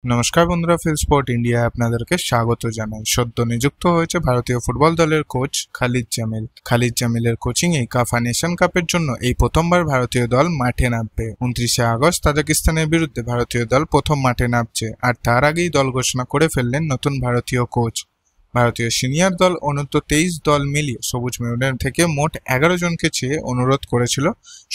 নমস্কার বন্ধুরা, feel sport India আপনাদেরকে স্বাগত জানাই। সদ্য নিযুক্ত হয়েছে ভারতীয় ফুটবল দলের কোচ খালিদ জামিল। খালিদ জামিলের কোচিং এ কাফা নেশন কাপের জন্য এই প্রথমবার ভারতীয় দল মাঠে নামবে। 29শে আগস্ট তাজিকিস্তানের বিরুদ্ধে ভারতীয় দল প্রথম মাঠে নামছে, আর তার আগেই দল ঘোষণা করে ফেললেন নতুন ভারতীয় কোচ। ভারতীয় সিনিয়র দল অনূর্ধ্ব 23 দল মিলিয়ে সবুজ মেরুনের থেকে মোট 11 জনকে চেয়ে অনুরোধ করেছিল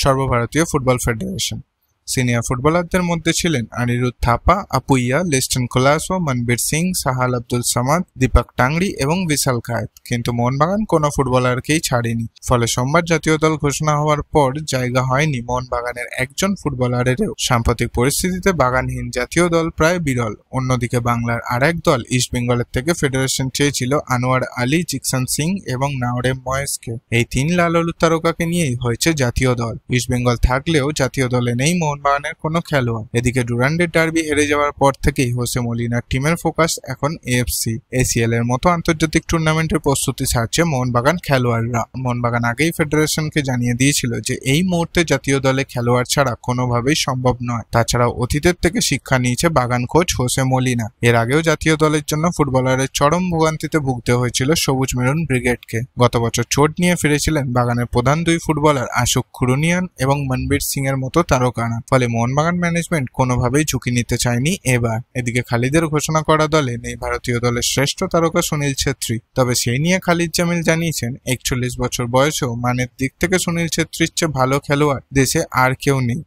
সর্বভারতীয় ফুটবল ফেডারেশন। সিনিয়র ফুটবলারদের মধ্যে ছিলেন অনিরুদ্ধ থাপা, আপুইয়া, লিস্টন কোলাসো, মনবীর সিং, সাহাল আব্দুল সামাদ, দীপক টাংরি এবং বিশাল কায়েত। কিন্তু মোহনবাগান কোনো ফুটবলারকেই ছাড়েনি, ফলে সোমবার জাতীয় দল ঘোষণা হওয়ার পর জায়গা হয়নি মোহনবাগানের একজন ফুটবলারেরও। সাম্প্রতিক পরিস্থিতিতে বাগানহীন জাতীয় দল প্রায় বিরল। অন্যদিকে বাংলার আরেক দল ইস্টবেঙ্গলের থেকে ফেডারেশন চেয়েছিল আনোয়ার আলী, জিকসন সিং এবং নাওরেম ময়েসকে। এই তিন লাল হলুদ তারকাকে নিয়েই হয়েছে জাতীয় দল। ইস্টবেঙ্গল থাকলেও জাতীয় দলে নেই মোহনবাগানের কোনো খেলোয়াড়। এদিকে ডুরান্ডের ডার্বি হেরে যাওয়ার পর থেকেই হোসে মলিনার টিমের ফোকাস এখন এএফসি, এসিএল এর মতো আন্তর্জাতিক টুর্নামেন্টের প্রস্তুতি ছাড়ছে মোহনবাগান খেলোয়াড়রা। মোহনবাগান আগেই ফেডারেশনকে জানিয়ে দিয়েছিল যে এই মুহূর্তে জাতীয় দলে খেলোয়াড় ছাড়া কোনোভাবেই সম্ভব নয়। তাছাড়াও অতীতের থেকে শিক্ষা নিয়েছে বাগান কোচ হোসে মলিনা। এর আগেও জাতীয় দলের জন্য ফুটবলারের চরম ভোগান্তিতে ভুগতে হয়েছিল সবুজ মেরুন ব্রিগেডকে। গত বছর চোট নিয়ে ফিরেছিলেন বাগানের প্রধান দুই ফুটবলার আশুক খুরুনিয়ান এবং মনবীর সিং এর মতো তারকারা। ফলে মোহনবাগান ম্যানেজমেন্ট কোনোভাবেই ঝুঁকি নিতে চায়নি এবার। এদিকে খালিদের ঘোষণা করা দলে নেই ভারতীয় দলের শ্রেষ্ঠ তারকা সুনীল ছেত্রী। তবে সেই নিয়ে খালিদ জামিল জানিয়েছেন 41 বছর বয়সেও মানের দিক থেকে সুনীল ছেত্রীর চেয়ে ভালো খেলোয়াড় দেশে আর কেউ নেই,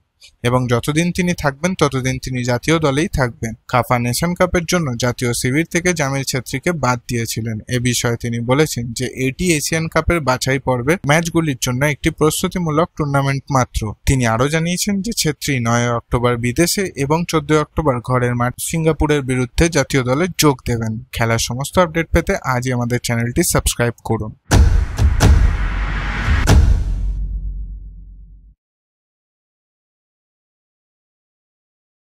এবং যতদিন তিনি থাকবেন ততদিন তিনি জাতীয় দলেই থাকবেন। কাফা নেশন কাপের জন্য জাতীয় শিবির থেকে জামিল ছেত্রীকে বাদ দিয়েছিলেন। এ বিষয়ে তিনি বলেছেন যে এটি এশিয়ান কাপের বাছাই পর্বের ম্যাচগুলির জন্য একটি প্রস্তুতিমূলক টুর্নামেন্ট মাত্র। তিনি আরও জানিয়েছেন যে ছেত্রী 9 অক্টোবর বিদেশে এবং 14 অক্টোবর ঘরের মাঠ সিঙ্গাপুরের বিরুদ্ধে জাতীয় দলে যোগ দেবেন। খেলার সমস্ত আপডেট পেতে আজই আমাদের চ্যানেলটি সাবস্ক্রাইব করুন।